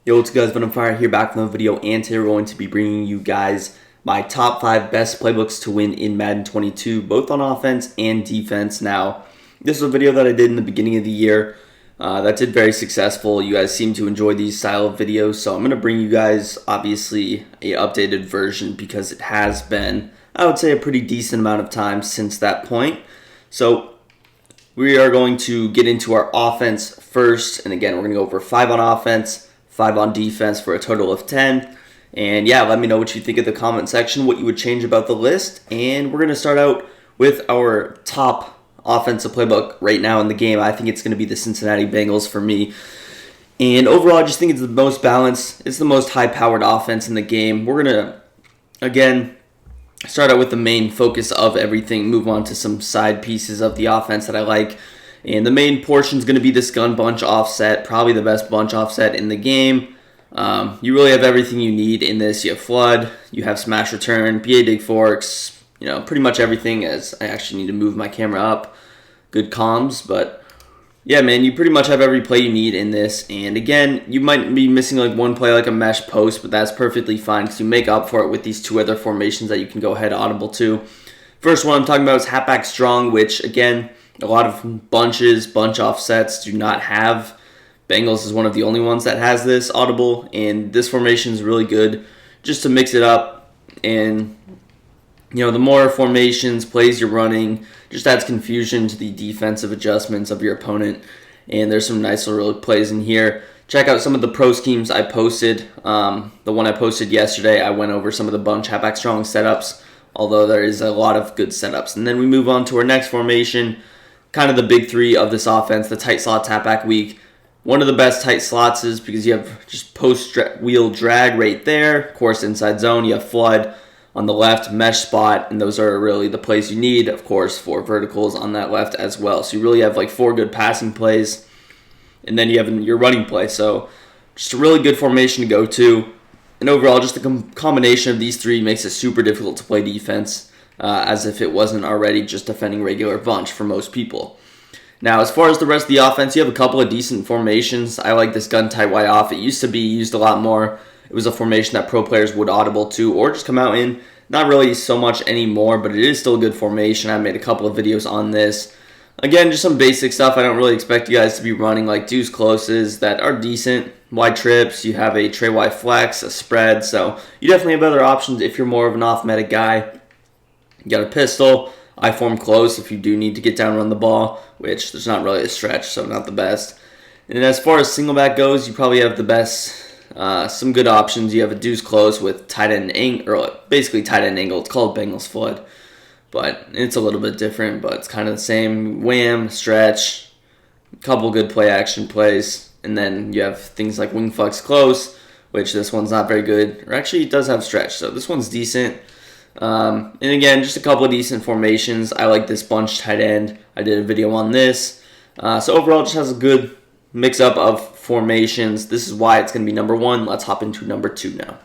Yo, what's good guys, VENM Fire here back from the video, and today we're going to be bringing you guys my top 5 best playbooks to win in Madden 22, both on offense and defense. Now, this is a video that I did in the beginning of the year that did very successful. You guys seem to enjoy these style of videos, so I'm going to bring you guys, obviously, a updated version because it has been, I would say, a pretty decent amount of time since that point. So, we are going to get into our offense first, and again, we're going to go over 5 on offense, 5 on defense for a total of 10. And yeah, let me know what you think in the comment section, what you would change about the list. And we're going to start out with our top offensive playbook right now in the game. I think it's going to be the Cincinnati Bengals for me. And overall, I just think it's the most balanced. It's the most high-powered offense in the game. We're going to, again, start out with the main focus of everything, move on to some side pieces of the offense that I like. And the main portion is going to be this gun bunch offset, probably the best bunch offset in the game. You really have everything you need in this. You have flood, you have smash return, PA dig forks, pretty much everything. As I actually need to move my camera up. Good comms, but yeah, man, you pretty much have every play you need in this. And again, you might be missing like one play like a mesh post, but that's perfectly fine because you make up for it with these 2 other formations that you can go ahead audible to. First one I'm talking about is halfback strong, which again, a lot of bunch offsets do not have. Bengals is one of the only ones that has this audible, and this formation is really good just to mix it up. And the more formations, plays you're running, just adds confusion to the defensive adjustments of your opponent. And there's some nice little plays in here. Check out some of the pro schemes I posted. The one I posted yesterday, I went over some of the bunch halfback strong setups, although there is a lot of good setups. And then we move on to our next formation, kind of the big 3 of this offense, the tight slot tap back weak. One of the best tight slots is because you have just post wheel drag right there. Of course, inside zone, you have flood on the left, mesh spot, and those are really the plays you need. Of course, 4 verticals on that left as well. So you really have like 4 good passing plays, and then you have your running play. So just a really good formation to go to. And overall, just the combination of these 3 makes it super difficult to play defense, as if it wasn't already just defending regular bunch for most people. Now, as far as the rest of the offense, you have a couple of decent formations. I like this gun tight wide off. It used to be used a lot more. It was a formation that pro players would audible to or just come out in. Not really so much anymore, but it is still a good formation. I made a couple of videos on this. Again, just some basic stuff. I don't really expect you guys to be running like deuce closes that are decent. Wide trips, you have a tray wide flex, a spread. So you definitely have other options if you're more of an off-meta guy. You got a pistol. I form close if you do need to get down and run the ball, which there's not really a stretch, so not the best. And as far as single back goes, you probably have the best, some good options. You have a deuce close with tight end angle, or basically tight end angle. It's called Bengals flood, but it's a little bit different, but it's kind of the same. Wham, stretch, a couple good play action plays, and then you have things like wing flex close, which this one's not very good, or actually it does have stretch, so this one's decent. And again, just a couple of decent formations. I like this bunch tight end. I did a video on this. So overall, it just has a good mix-up of formations. This is why it's going to be number 1. Let's hop into number 2 now.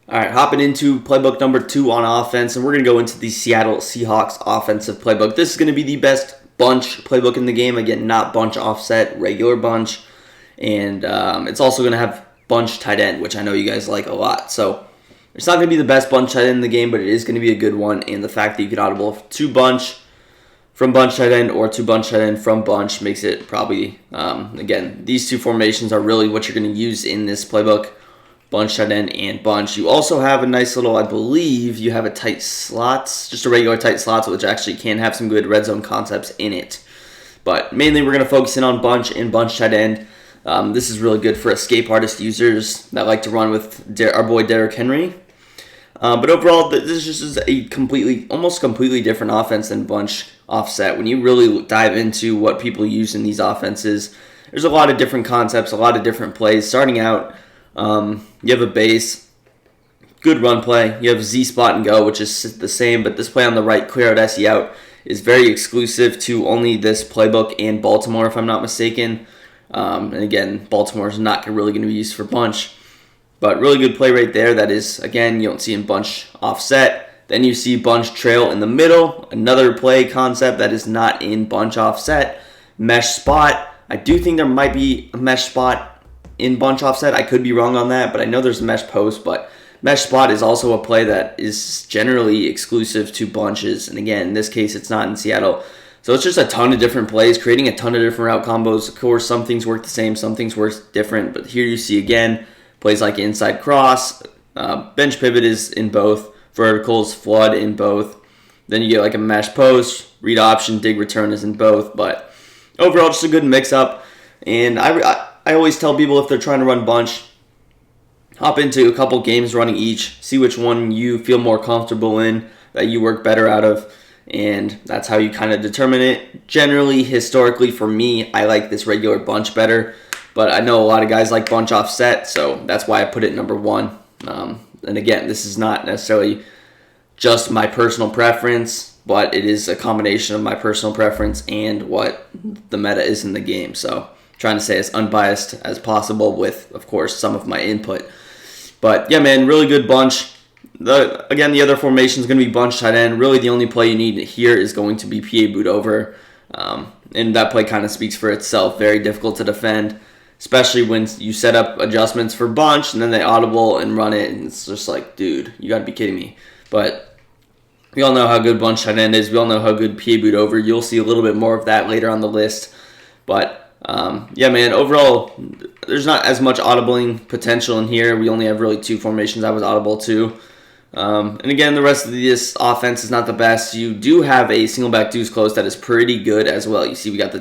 All right, hopping into playbook number 2 on offense, and we're going to go into the Seattle Seahawks offensive playbook. This is going to be the best bunch playbook in the game. Again, not bunch offset, regular bunch. And it's also going to have bunch tight end, which I know you guys like a lot. So it's not going to be the best bunch tight end in the game, but it is going to be a good one. And the fact that you can audible 2 bunch from bunch tight end or 2 bunch tight end from bunch makes it probably, again, these 2 formations are really what you're going to use in this playbook, bunch tight end and bunch. You also have a nice little, I believe, you have a tight slots, just a regular tight slots, which actually can have some good red zone concepts in it. But mainly we're going to focus in on bunch and bunch tight end. This is really good for escape artist users that like to run with our boy Derrick Henry. But overall, this just is a almost completely different offense than bunch offset. When you really dive into what people use in these offenses, there's a lot of different concepts, a lot of different plays. Starting out, you have a base, good run play. You have Z spot and go, which is the same, but this play on the right, clear out, SE out, is very exclusive to only this playbook and Baltimore, if I'm not mistaken. And again, Baltimore is not really going to be used for bunch. But really good play right there. That is, again, you don't see in bunch offset. Then you see bunch trail in the middle. Another play concept that is not in bunch offset. Mesh spot. I do think there might be a mesh spot in bunch offset. I could be wrong on that, but I know there's a mesh post, but mesh spot is also a play that is generally exclusive to bunches. And again, in this case, it's not in Seattle. So it's just a ton of different plays, creating a ton of different route combos. Of course, some things work the same, some things work different. But here you see, again, plays like inside cross, bench pivot is in both, verticals, flood in both. Then you get like a mesh post, read option, dig return is in both. But overall, just a good mix-up. And I always tell people if they're trying to run bunch, hop into a couple games running each, see which one you feel more comfortable in, that you work better out of. And that's how you kind of determine it. Generally, historically, for me, I like this regular bunch better. But I know a lot of guys like bunch offset, so that's why I put it number 1. And again, this is not necessarily just my personal preference, but it is a combination of my personal preference and what the meta is in the game. So trying to stay as unbiased as possible with, of course, some of my input. But yeah, man, really good bunch. Again, the other formation is going to be bunch tight end. Really, the only play you need here is going to be PA boot over. And that play kind of speaks for itself. Very difficult to defend, especially when you set up adjustments for bunch and then they audible and run it. And it's just like, dude, you got to be kidding me. But we all know how good bunch tight end is. We all know how good PA boot over. You'll see a little bit more of that later on the list. But yeah, man, overall, there's not as much audibling potential in here. We only have really 2 formations I was audible to. And again, the rest of this offense is not the best. You do have a single back deuce close that is pretty good as well. You see we got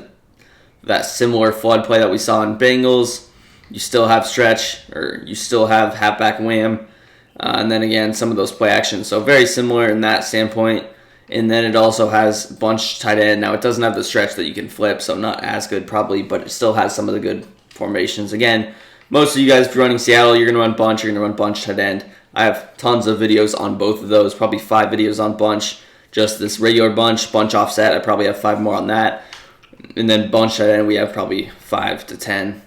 that similar flood play that we saw in Bengals. You still have stretch, or you still have halfback wham. And then again, some of those play actions. So very similar in that standpoint. And then it also has bunch tight end. Now, it doesn't have the stretch that you can flip, so not as good probably, but it still has some of the good formations. Again, most of you guys, if you're running Seattle, you're going to run bunch, you're going to run bunch tight end. I have tons of videos on both of those, probably 5 videos on bunch. Just this regular bunch offset, I probably have 5 more on that. And then bunch tight end, we have probably 5 to 10.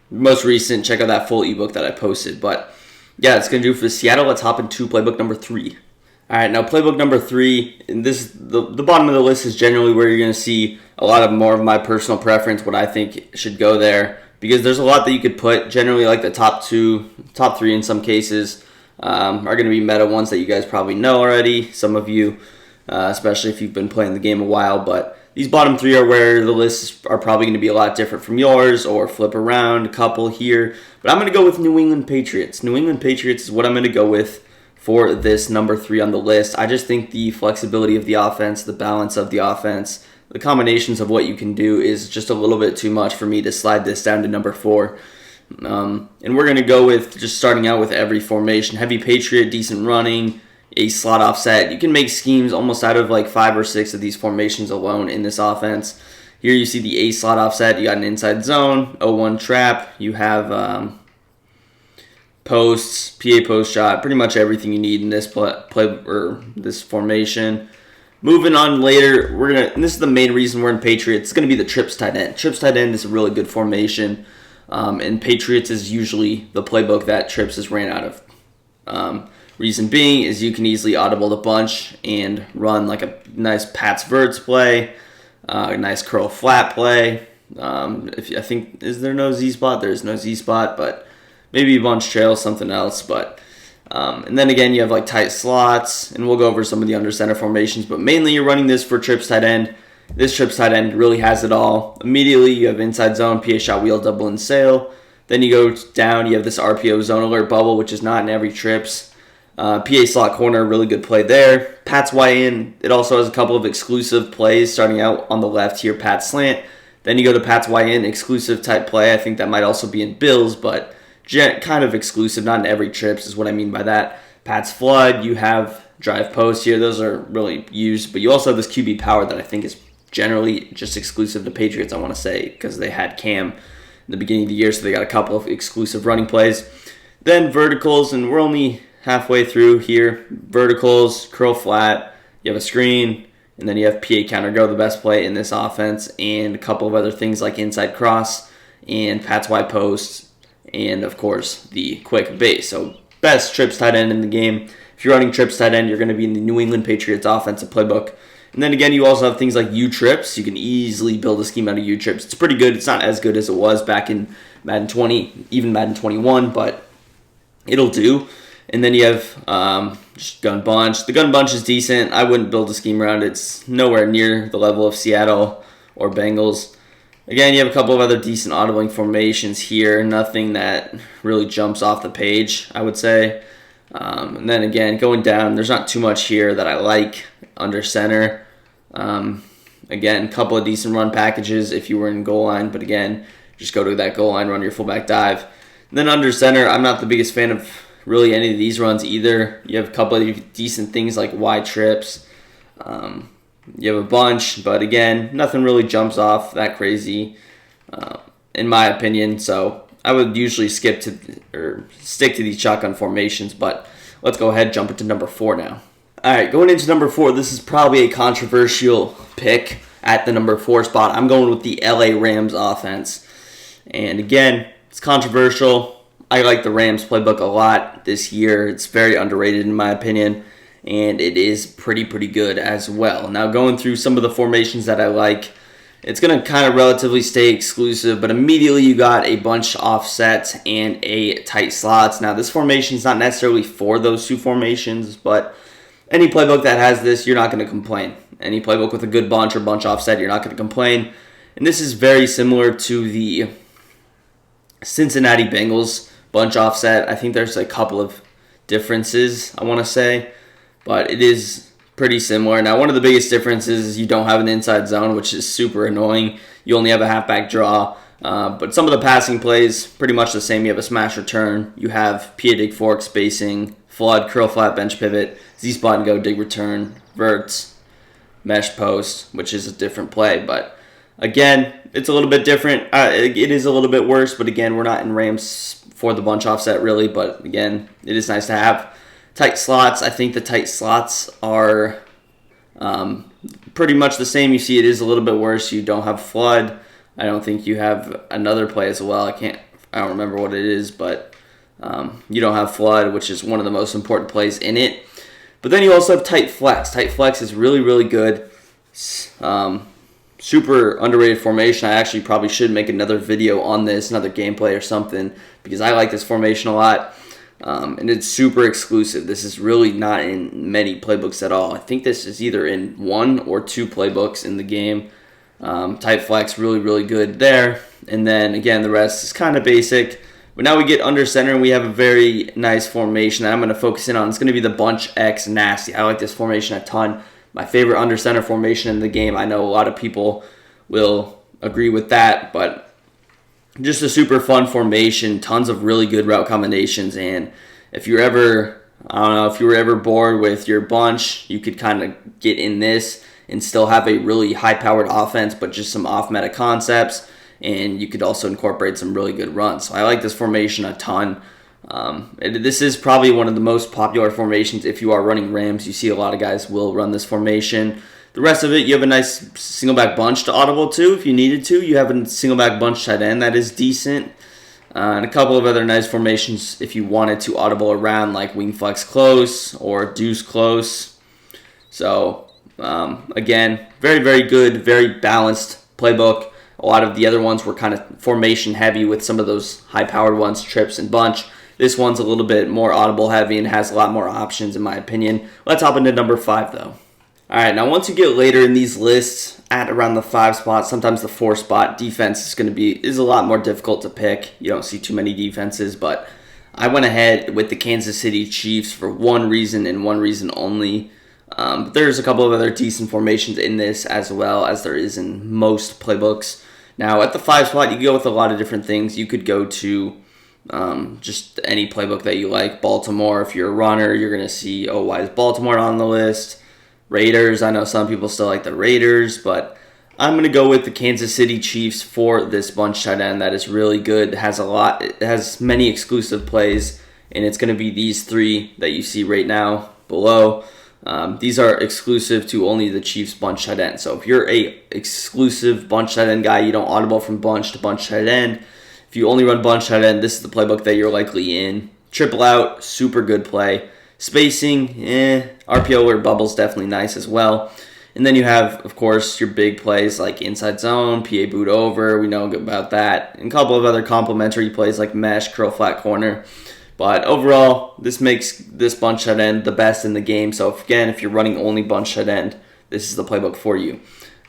Most recent, check out that full ebook that I posted. But yeah, it's going to do for Seattle. Let's hop into playbook number 3. All right, now playbook number 3, and this the bottom of the list is generally where you're going to see a lot of more of my personal preference, what I think should go there, because there's a lot that you could put. Generally, like the top 3 in some cases are going to be meta ones that you guys probably know already. Some of you, especially if you've been playing the game a while, but these bottom 3 are where the lists are probably going to be a lot different from yours, or flip around a couple here. But I'm going to go with New England Patriots. New England Patriots is what I'm going to go with for this number 3 on the list. I just think the flexibility of the offense, the balance of the offense, the combinations of what you can do is just a little bit too much for me to slide this down to number 4. And we're going to go with just starting out with every formation. Heavy Patriot, decent running, a slot offset. You can make schemes almost out of like 5 or 6 of these formations alone in this offense. Here you see the A slot offset. You got an inside zone, 0-1 trap. You have posts, PA post shot, pretty much everything you need in this play or this formation. Moving on later, and this is the main reason we're in Patriots. It's going to be the trips tight end. Trips tight end is a really good formation, and Patriots is usually the playbook that trips is ran out of. Reason being is you can easily audible the bunch and run like a nice Pats verts play, a nice curl flat play. I think, is there no Z spot? There's no Z spot, but maybe bunch trail, something else. But and then again, you have like tight slots, and we'll go over some of the under center formations. But mainly, you're running this for trips tight end. This trips tight end really has it all. Immediately, you have inside zone, PA shot, wheel, double, and sail. Then you go down, you have this RPO zone alert bubble, which is not in every trips. PA slot corner, really good play there. Pat's Y in, it also has a couple of exclusive plays starting out on the left here, Pat slant. Then you go to Pat's Y in, exclusive type play. I think that might also be in Bills, but kind of exclusive, not in every trips is what I mean by that. Pat's flood, you have drive post here. Those are really used, but you also have this QB power that I think is generally just exclusive to Patriots, I want to say, because they had Cam in the beginning of the year, so they got a couple of exclusive running plays. Then verticals, and we're only halfway through here. Verticals, curl flat, you have a screen, and then you have PA counter go, the best play in this offense, and a couple of other things like inside cross and Pat's Y post, and of course the quick base. So best trips tight end in the game. If you're running trips tight end, you're going to be in the New England Patriots offensive playbook. And then again, you also have things like U trips. You can easily build a scheme out of U trips. It's pretty good. It's not as good as it was back in Madden 20, even Madden 21, but it'll do. And then you have just gun bunch. The gun bunch is decent. I wouldn't build a scheme around it. It's nowhere near the level of Seattle or Bengals. Again, you have a couple of other decent audibling formations here. Nothing that really jumps off the page, I would say. And then again, going down, there's not too much here that I like under center. Again, a couple of decent run packages if you were in goal line. But again, just go to that goal line, run your fullback dive. And then under center, I'm not the biggest fan of really any of these runs either. You have a couple of decent things like wide trips. You have a bunch, but again, nothing really jumps off that crazy, in my opinion. So I would usually stick to these shotgun formations. But let's go ahead and jump into number 4 now. All right, going into number 4, this is probably a controversial pick at the number 4 spot. I'm going with the LA Rams offense, and again, it's controversial. I like the Rams playbook a lot this year. It's very underrated in my opinion, and it is pretty good as well. Now, going through some of the formations that I like, it's going to kind of relatively stay exclusive, but immediately you got a bunch offsets and a tight slots. Now, this formation is not necessarily for those two formations, but any playbook that has this, you're not going to complain. Any playbook with a good bunch or bunch offset, you're not going to complain. And this is very similar to the Cincinnati Bengals bunch offset. I think there's a couple of differences, I want to say, but it is pretty similar. Now, one of the biggest differences is you don't have an inside zone, which is super annoying. You only have a halfback draw, but some of the passing plays, pretty much the same. You have a smash return. You have PA dig fork spacing, flood, curl flat, bench pivot, Z spot and go, dig return, verts, mesh post, which is a different play. But again, it's a little bit different. It is a little bit worse, but again, we're not in Rams for the bunch offset really. But again, it is nice to have tight slots. I think the tight slots are pretty much the same. You see it is a little bit worse. You don't have flood. I don't think you have another play as well. I don't remember what it is, but you don't have flood, which is one of the most important plays in it. But then you also have tight flex. Tight flex is really good. Super underrated formation. I actually probably should make another video on this, another gameplay or something, because I like this formation a lot. And it's super exclusive. This is really not in many playbooks at all. I think this is either in 1 or 2 playbooks in the game. Tight flex, really good there. And then again, the rest is kind of basic. But now we get under center, and we have a very nice formation that I'm going to focus in on. It's going to be the bunch X nasty. I like this formation a ton. My favorite under center formation in the game. I know a lot of people will agree with that, but just a super fun formation. Tons of really good route combinations, and if you're ever, if you were ever bored with your bunch, you could kind of get in this and still have a really high-powered offense, but just some off-meta concepts. And you could also incorporate some really good runs. So I like this formation a ton. This is probably one of the most popular formations if you are running Rams. You see a lot of guys will run this formation. The rest of it, you have a nice single back bunch to audible to if you needed to. You have a single back bunch tight end that is decent. And a couple of other nice formations if you wanted to audible around, like wing flex close or deuce close. So again, very good, very balanced playbook. A lot of the other ones were kind of formation heavy with some of those high-powered ones, trips and bunch. This one's a little bit more audible heavy and has a lot more options in my opinion. Let's hop into number 5 though. All right, now once you get later in these lists at around the 5 spot, sometimes the 4 spot, defense is a lot more difficult to pick. You don't see too many defenses, but I went ahead with the Kansas City Chiefs for one reason and one reason only. There's a couple of other decent formations in this as well as there is in most playbooks. Now, at the 5 spot, you can go with a lot of different things. You could go to just any playbook that you like. Baltimore, if you're a runner, you're going to see, why is Baltimore on the list? Raiders, I know some people still like the Raiders, but I'm going to go with the Kansas City Chiefs for this bunch tight end that is really good. It has many exclusive plays, and it's going to be these 3 that you see right now below. These are exclusive to only the Chiefs bunch tight end. So if you're a exclusive bunch tight end guy, you don't audible from bunch to bunch tight end. If you only run bunch tight end, this is the playbook that you're likely in. Triple out, super good play. Spacing, RPO or bubbles definitely nice as well. And then you have, of course, your big plays like inside zone, PA boot over. We know about that. And a couple of other complementary plays like mesh, curl flat corner. But overall, this makes this bunch tight end the best in the game. So again, if you're running only bunch tight end, this is the playbook for you.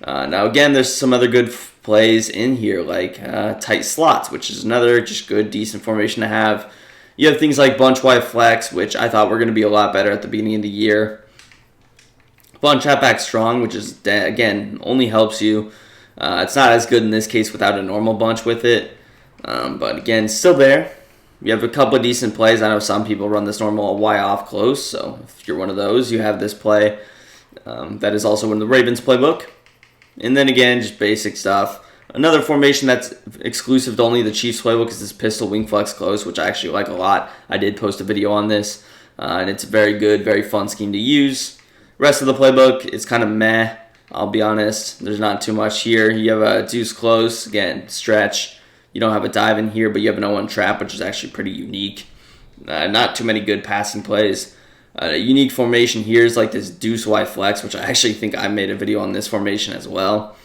Now again, there's some other good plays in here like tight slots, which is another just good, decent formation to have. You have things like bunch wide flex, which I thought were going to be a lot better at the beginning of the year. Bunch halfback strong, which is, again, only helps you. It's not as good in this case without a normal bunch with it. But again, still there. You have a couple of decent plays. I know some people run this normal Y off close, so if you're one of those, you have this play. That is also in the Ravens playbook. And then again, just basic stuff. Another formation that's exclusive to only the Chiefs playbook is this pistol wing flex close, which I actually like a lot. I did post a video on this, and it's a very good, very fun scheme to use. Rest of the playbook is kind of meh, I'll be honest. There's not too much here. You have a deuce close, again, stretch. You don't have a dive in here, but you have an 0-1 trap, which is actually pretty unique. Not too many good passing plays. A unique formation here is like this deuce Y flex, which I actually think I made a video on this formation as well.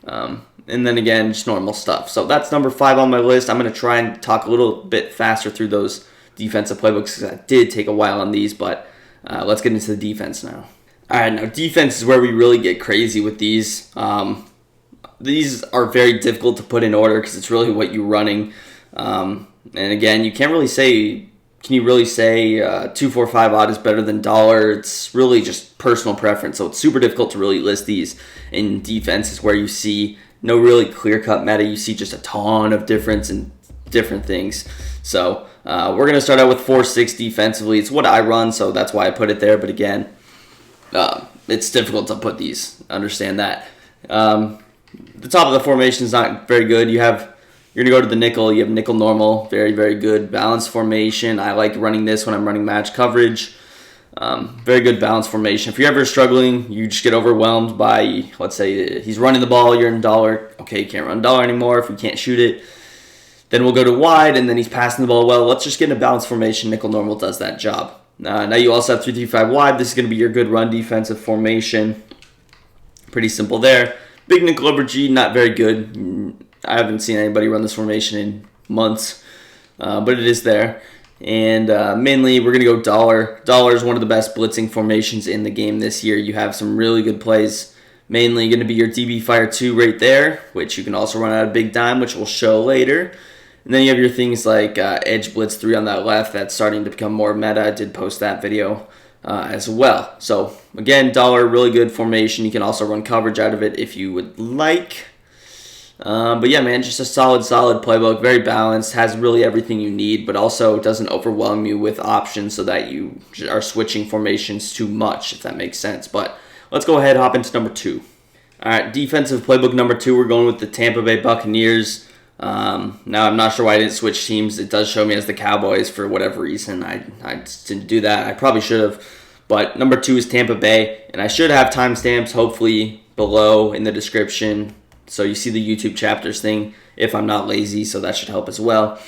And then again, just normal stuff. So that's number 5 on my list. I'm going to try and talk a little bit faster through those defensive playbooks because I did take a while on these, but let's get into the defense now. All right, now defense is where we really get crazy with these. These are very difficult to put in order because it's really what you're running. And again, you can't really say, can you really say 2-4-5 odd is better than dollar? It's really just personal preference. So it's super difficult to really list these. In defense is where you see no really clear-cut meta. You see just a ton of difference in different things. So we're going to start out with 4-6 defensively. It's what I run, so that's why I put it there. But again, it's difficult to put these. Understand that. The top of the formation is not very good. You're going to go to the nickel. You have nickel normal. Very, very good balanced formation. I like running this when I'm running match coverage. Very good balanced formation. If you're ever struggling, you just get overwhelmed by, let's say, he's running the ball, you're in dollar. Okay, you can't run dollar anymore if we can't shoot it. Then we'll go to wide, and then he's passing the ball well. Let's just get in a balanced formation. Nickel normal does that job. Now you also have 3-3-5 wide. This is going to be your good run defensive formation. Pretty simple there. Big nickel over G, not very good. I haven't seen anybody run this formation in months, but it is there. And mainly we're going to go dollar. Dollar is one of the best blitzing formations in the game this year. You have some really good plays. Mainly going to be your DB Fire 2 right there, which you can also run out of big dime, which we'll show later. And then you have your things like Edge Blitz 3 on that left. That's starting to become more meta. I did post that video as well. So, again, dollar, really good formation. You can also run coverage out of it if you would like. But yeah, man, just a solid playbook. Very balanced. Has really everything you need, but also doesn't overwhelm you with options so that you are switching formations too much, if that makes sense. But let's go ahead and hop into number 2. All right, defensive playbook number 2. We're going with the Tampa Bay Buccaneers. Now I'm not sure why I didn't switch teams. It does show me as the Cowboys for whatever reason. I just didn't do that. I probably should have. But number 2 is Tampa Bay, and I should have timestamps hopefully below in the description, so you see the YouTube chapters thing if I'm not lazy. So that should help as well.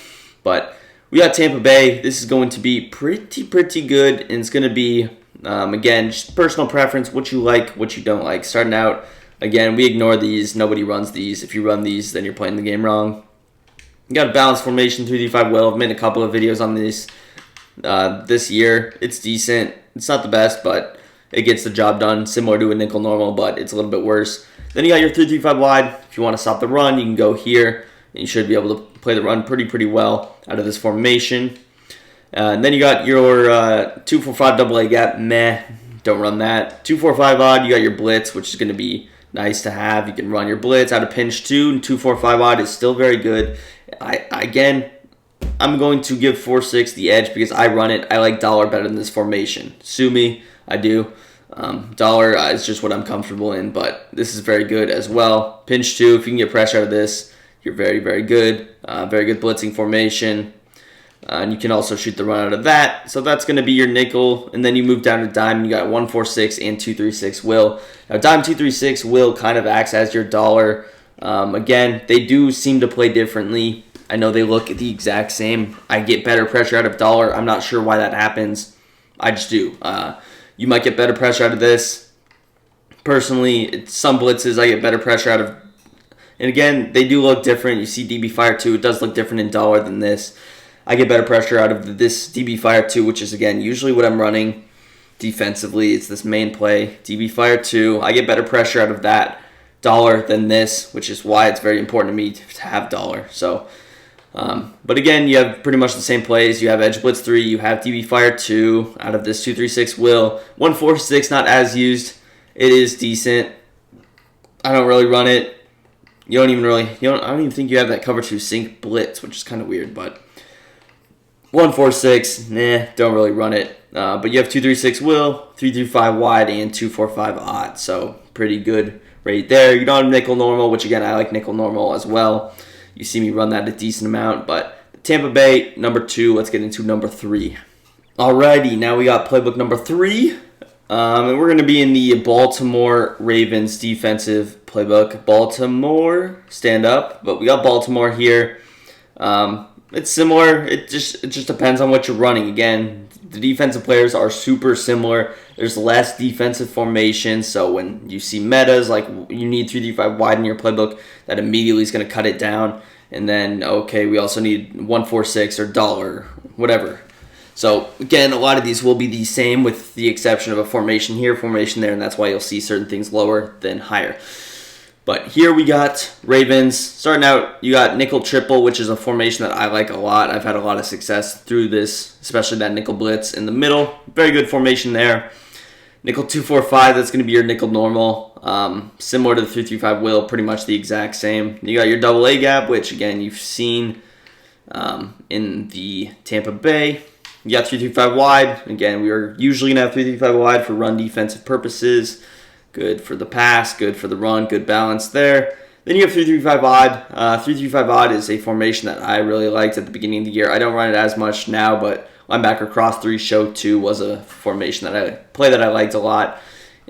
But we got Tampa Bay. This is going to be pretty good, and it's going to be again just personal preference, what you like, what you don't like. Starting out. Again, we ignore these. Nobody runs these. If you run these, then you're playing the game wrong. You got a balanced formation, 3-5 will. I've made a couple of videos on this this year. It's decent. It's not the best, but it gets the job done. Similar to a nickel normal, but it's a little bit worse. Then you got your 3-3-5 wide. If you want to stop the run, you can go here. And you should be able to play the run pretty well out of this formation. And then you got your 2-4-5 double A gap. Meh. Don't run that. 2-4-5 odd. You got your blitz, which is going to be nice to have. You can run your blitz out of pinch 2, and 2-4-5 odd is still very good. I'm going to give 4-6 the edge because I run it. I like dollar better than this formation. Sue me, I do. Dollar is just what I'm comfortable in, but this is very good as well. Pinch 2, if you can get pressure out of this, you're very good. Very good blitzing formation. And you can also shoot the run out of that. So that's going to be your nickel. And then you move down to dime. You got 1-4-6 and 2-3-6 will. Now dime 2-3-6 will kind of acts as your dollar. Again, they do seem to play differently. I know they look the exact same. I get better pressure out of dollar. I'm not sure why that happens. I just do. You might get better pressure out of this. Personally, some blitzes I get better pressure out of. And again, they do look different. You see DB Fire 2, it does look different in dollar than this. I get better pressure out of this DB Fire 2, which is, again, usually what I'm running defensively. It's this main play, DB Fire 2. I get better pressure out of that dollar than this, which is why it's very important to me to have dollar. So, but again, you have pretty much the same plays. You have Edge Blitz 3, you have DB Fire 2 out of this 2-3-6 will. 1-4-6, not as used. It is decent. I don't really run it. I don't even think you have that cover 2 sync blitz, which is kind of weird, but 1-4-6, nah, don't really run it. But you have 2-3-6 will, 3-5 wide, and 2-4-5 odd. So pretty good right there. You don't have nickel normal, which again, I like nickel normal as well. You see me run that a decent amount. But Tampa Bay, number 2. Let's get into number 3. Alrighty, now we got playbook number 3. And we're going to be in the Baltimore Ravens defensive playbook. Baltimore, stand up. But we got Baltimore here. It's similar. It just depends on what you're running. Again, the defensive players are super similar. There's less defensive formation. So when you see metas, like you need 3-5 wide in your playbook, that immediately is going to cut it down. And then, okay, we also need 1-4-6 or dollar, whatever. So, again, a lot of these will be the same with the exception of a formation here, formation there, and that's why you'll see certain things lower than higher. But here we got Ravens. Starting out, you got nickel triple, which is a formation that I like a lot. I've had a lot of success through this, especially that nickel blitz in the middle. Very good formation there. Nickel 2-4-5, that's going to be your nickel normal. Similar to the 3-3-5 will, pretty much the exact same. You got your double A gap, which, again, you've seen in the Tampa Bay. You got 3-3-5 wide. Again, we are usually going to have 3-3-5 wide for run defensive purposes. Good for the pass, good for the run, good balance there. Then you have 3-3-5 odd. 3-3-5 odd is a formation that I really liked at the beginning of the year. I don't run it as much now, but linebacker cross 3 show 2 was a formation that I liked a lot.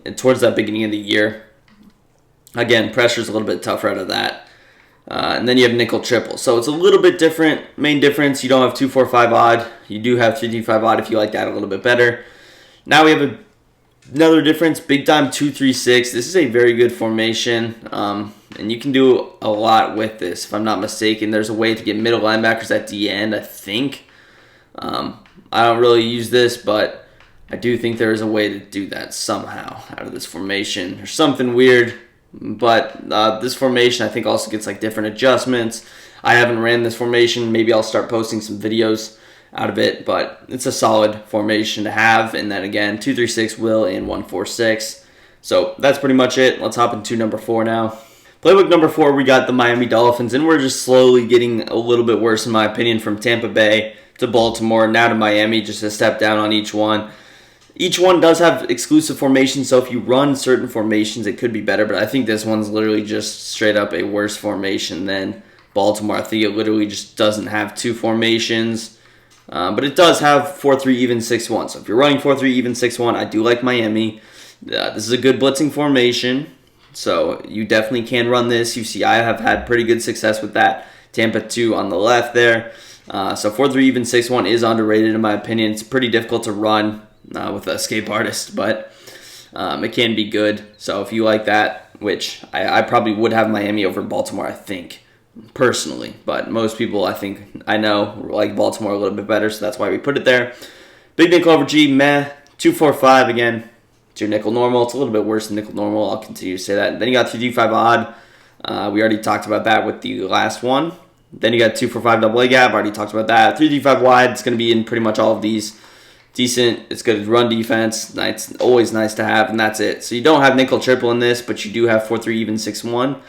And towards that beginning of the year, again, pressure's a little bit tougher out of that. And then you have nickel triple. So it's a little bit different. Main difference, you don't have 2-4-5 odd. You do have 3-3-5 odd if you like that a little bit better. Now we have another difference, big time 2-3-6. This is a very good formation. And you can do a lot with this. If I'm not mistaken, there's a way to get middle linebackers at the end, I think. I don't really use this, but I do think there is a way to do that somehow out of this formation. There's something weird. But this formation, I think, also gets like different adjustments. I haven't ran this formation. Maybe I'll start posting some videos out of it. But it's a solid formation to have. And then again, 2-3-6 will and 1-4-6. So that's pretty much it. Let's hop into number 4 now. Playbook number 4, we got the Miami Dolphins. And we're just slowly getting a little bit worse, in my opinion, from Tampa Bay to Baltimore, now to Miami, just a step down on each one. Each one does have exclusive formations, so if you run certain formations, it could be better. But I think this one's literally just straight up a worse formation than Baltimore. I think it literally just doesn't have 2 formations. But it does have 4-3 even 6-1. So if you're running 4-3 even 6-1, I do like Miami. This is a good blitzing formation, so you definitely can run this. You see I have had pretty good success with that. Tampa 2 on the left there. So 4-3 even 6-1 is underrated in my opinion. It's pretty difficult to run with Escape Artist, but it can be good. So if you like that, which I probably would have Miami over Baltimore, I think, personally. But most people, I know, like Baltimore a little bit better, so that's why we put it there. Big nickel over G, meh. 2-4-5, again, it's your nickel normal. It's a little bit worse than nickel normal. I'll continue to say that. Then you got 3-5 odd. We already talked about that with the last one. Then you got 2-4-5 double A gap. Already talked about that. 3-5 wide. It's going to be in pretty much all of these. Decent. It's good run defense. Nice, always nice to have, and that's it. So you don't have nickel triple in this, but you do have 4-3 even 6-1.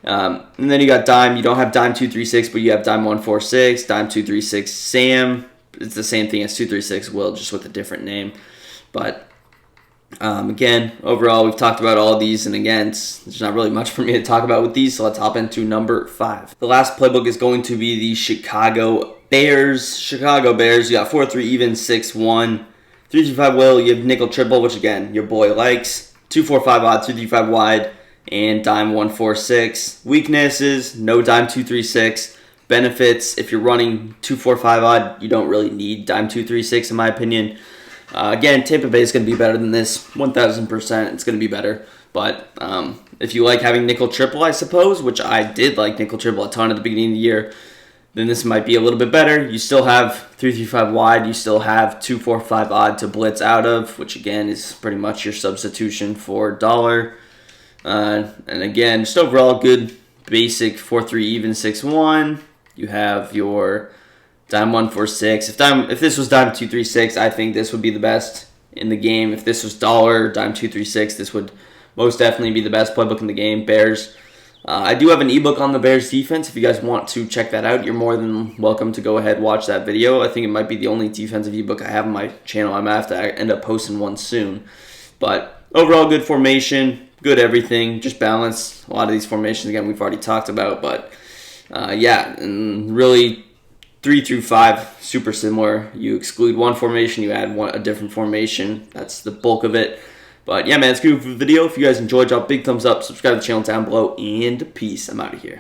And then you got dime. You don't have dime 2-3-6, but you have dime 1-4-6, dime 2-3-6 Sam. It's the same thing as 2-3-6 will, just with a different name. But again, overall, we've talked about all of these, and again, there's not really much for me to talk about with these, so let's hop into number 5. The last playbook is going to be the Chicago Bears. You got 4-3 even 6-1. 3-5 will, you have nickel triple, which again, your boy likes. 2-4-5 odd, 3-5 wide, and dime 1-4-6. Weaknesses, no dime 2-3-6. Benefits, if you're running 2-4-5 odd, you don't really need dime 2-3-6 in my opinion. Again, Tampa Bay is going to be better than this, 1,000%. It's going to be better. But if you like having nickel triple, I suppose, which I did like nickel triple a ton at the beginning of the year, then this might be a little bit better. You still have 3-3-5 wide. You still have 2-4-5 odd to blitz out of, which again is pretty much your substitution for dollar. And again, just overall good basic 4-3 even 6-1. You have your dime 1-4-6. If this was dime 2-3-6, I think this would be the best in the game. If this was dollar dime 2-3-6, this would most definitely be the best playbook in the game. Bears. I do have an ebook on the Bears defense. If you guys want to check that out, you're more than welcome to go ahead and watch that video. I think it might be the only defensive ebook I have on my channel. I might have to end up posting one soon. But overall, good formation, good everything, just balance. A lot of these formations, again, we've already talked about. But yeah, and really 3-5, super similar. You exclude one formation, you add a different formation. That's the bulk of it. But yeah, man, it's a good video. If you guys enjoyed, drop a big thumbs up, subscribe to the channel down below, and peace. I'm out of here.